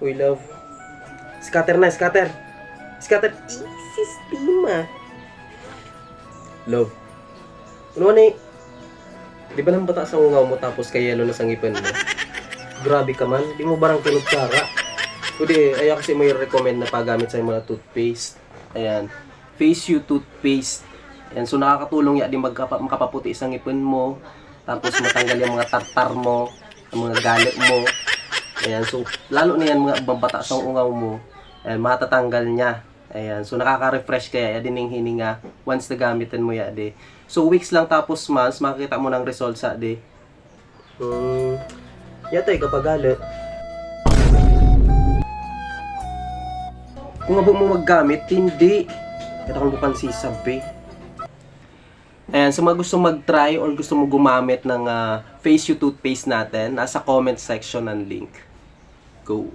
Uy, love. Scatter na, scatter. Scatter. Sistema. Love. Ano man eh? Di ba nang bata sa ungaw mo tapos kay yelo na sa ngipin mo? Grabe ka man. Di mo barang tulog kara. Kundi, ayaw kasi may recommend na paggamit sa mga toothpaste. Ayan. Face You Toothpaste. Ayan. So, nakakatulong yan din makapaputi sa ngipin mo. Tapos, matanggal yung mga tartar mo. Ang mga galit mo. Ayan. So, lalo na yan mga bata sa ungaw mo. Ayan. Matatanggal niya. Ayan. So, nakaka-refresh kaya. Yan din yung hininga. Once na gamitin mo yan, di. So, weeks lang tapos months, makikita mo ng result sa di. Yata kapag galit. Kung abo mo maggamit, hindi. Ito kung bukan sisabi. Ayan, sa mga gusto mag-try or gusto mo gumamit ng Face You Toothpaste natin, nasa comment section ng link. Go!